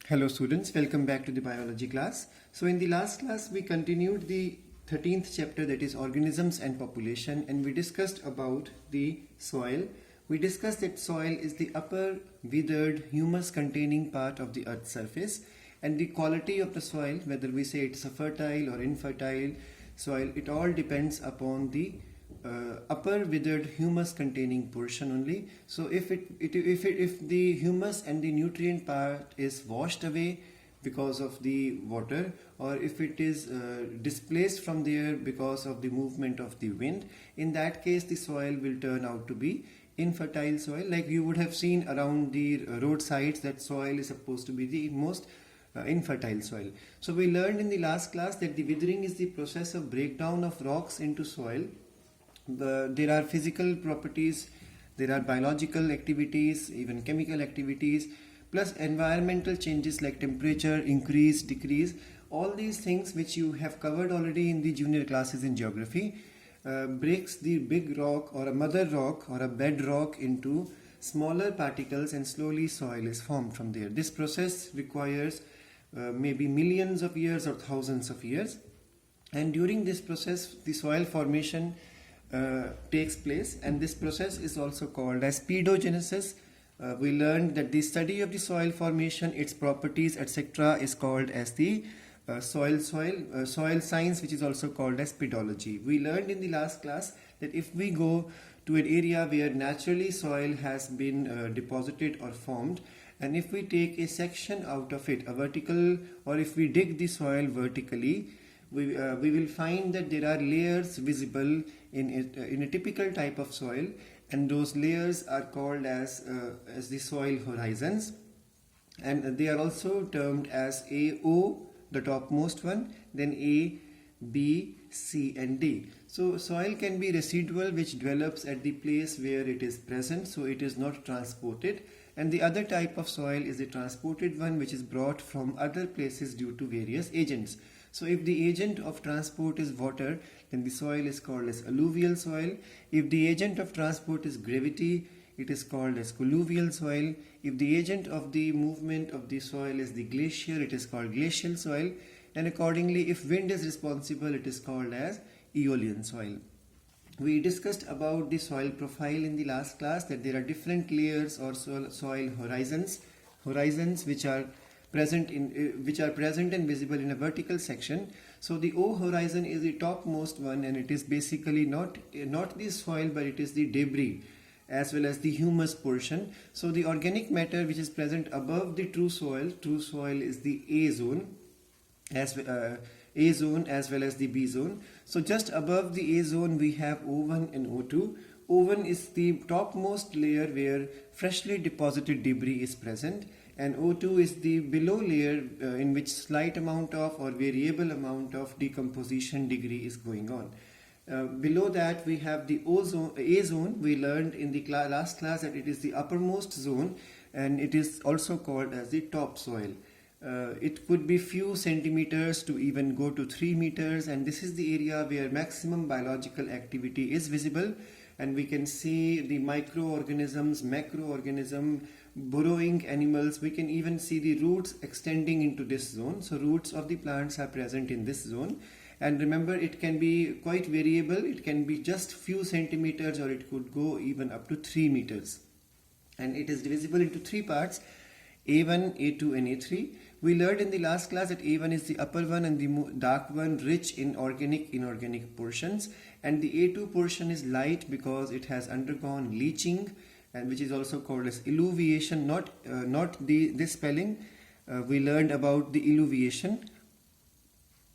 Hello students, welcome back to the biology class. So in the last class we continued the 13th chapter, that is organisms and population, and we discussed about the soil. We discussed that soil is the upper withered humus containing part of the earth's surface, and the quality of the soil, whether we say it's a fertile or infertile soil, it all depends upon the upper withered humus containing portion only. So if the humus and the nutrient part is washed away because of the water, or if it is displaced from there because of the movement of the wind, in that case the soil will turn out to be infertile soil. Like you would have seen around the roadsides, that soil is supposed to be the most infertile soil. So we learned in the last class that the withering is the process of breakdown of rocks into soil. There are physical properties, there are biological activities, even chemical activities, plus environmental changes like temperature, increase, decrease. All these things which you have covered already in the junior classes in geography breaks the big rock or a mother rock or a bedrock into smaller particles, and slowly soil is formed from there. This process requires maybe millions of years or thousands of years, and during this process the soil formation takes place, and this process is also called as pedogenesis. We learned that the study of the soil formation, its properties, etc. is called as the soil science, which is also called as pedology. We learned in the last class that if we go to an area where naturally soil has been deposited or formed, and if we take a section out of it, a vertical, or if we dig the soil vertically, we will find that there are layers visible in a typical type of soil, and those layers are called as the soil horizons, and they are also termed as A, O, the topmost one, then A, B, C and D. So soil can be residual, which develops at the place where it is present, so it is not transported, and the other type of soil is the transported one, which is brought from other places due to various agents. So if the agent of transport is water, then the soil is called as alluvial soil. If the agent of transport is gravity, it is called as colluvial soil. If the agent of the movement of the soil is the glacier, it is called glacial soil. And accordingly, if wind is responsible, it is called as aeolian soil. We discussed about the soil profile in the last class, that there are different layers or soil horizons which are present and visible in a vertical section. So the O horizon is the topmost one, and it is basically not the soil, but it is the debris as well as the humus portion. So the organic matter which is present above the true soil is the A zone as well as the B zone. So just above the A zone we have O1 and O2. O1 is the topmost layer where freshly deposited debris is present, and O2 is the below layer in which slight amount of or variable amount of decomposition degree is going on. Below that we have the A zone. We learned in the last class that it is the uppermost zone, and it is also called as the topsoil. It could be few centimeters to even go to 3 meters, and this is the area where maximum biological activity is visible, and we can see the microorganisms, macroorganism, burrowing animals. We can even see the roots extending into this zone. So roots of the plants are present in this zone, and remember, it can be quite variable. It can be just few centimeters, or it could go even up to 3 meters, and it is divisible into 3 parts: A1, A2 and A3. We learned in the last class that A1 is the upper one and the dark one, rich in organic, inorganic portions, and the A2 portion is light because it has undergone leaching, and which is also called as illuviation, not this spelling. We learned about the illuviation.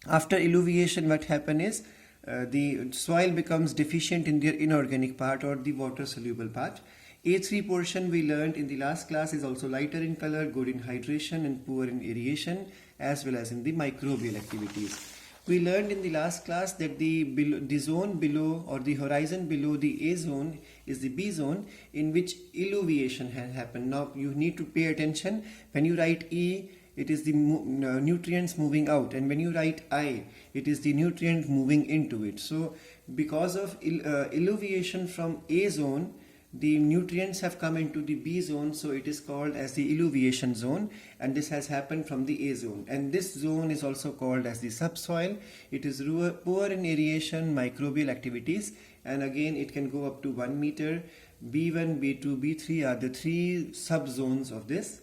After illuviation, what happens is the soil becomes deficient in their inorganic part or the water soluble part. A3 portion we learned in the last class is also lighter in color, good in hydration and poor in aeration, as well as in the microbial activities. We learned in the last class that the zone below, or the horizon below the A zone, is the B zone, in which illuviation has happened. Now you need to pay attention. When you write E, it is the nutrients moving out, and when you write I, it is the nutrient moving into it. So because of illuviation from A zone, the nutrients have come into the B zone, so it is called as the alluviation zone, and this has happened from the A zone. And this zone is also called as the subsoil. It is poor in aeration, microbial activities, and again it can go up to 1 meter. B1, B2, B3 are the three subzones of this.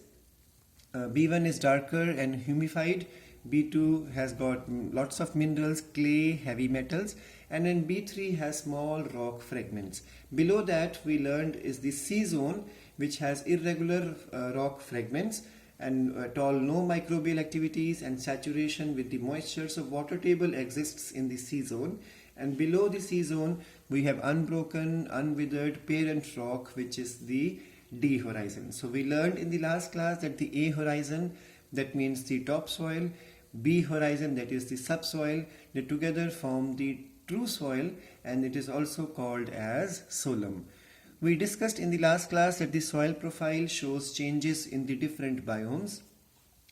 B1 is darker and humified. B2 has got lots of minerals, clay, heavy metals, and then B3 has small rock fragments. Below that we learned is the C zone, which has irregular rock fragments and at all no microbial activities and saturation with the moisture. So water table exists in the C zone, and below the C zone we have unbroken, unwithered parent rock, which is the D horizon. So we learned in the last class that the A horizon, that means the topsoil, B horizon, that is the subsoil, they together form the true soil, and it is also called as solum. We discussed in the last class that the soil profile shows changes in the different biomes.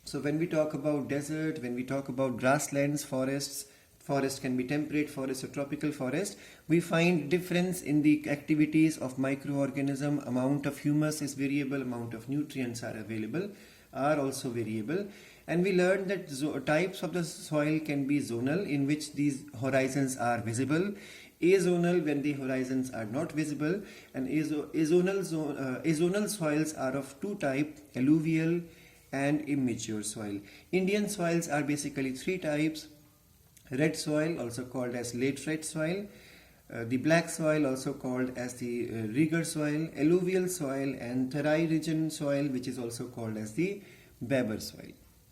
So when we talk about desert, when we talk about grasslands, forests, forest can be temperate forest or tropical forest, we find difference in the activities of microorganism. Amount of humus is variable, amount of nutrients are available are also variable. And we learned that types of the soil can be zonal, in which these horizons are visible, azonal when the horizons are not visible, and azonal soils are of two types, alluvial and immature soil. Indian soils are basically three types: red soil, also called as late red soil, the black soil, also called as the rigor soil, alluvial soil, and Terai region soil, which is also called as the Baber soil.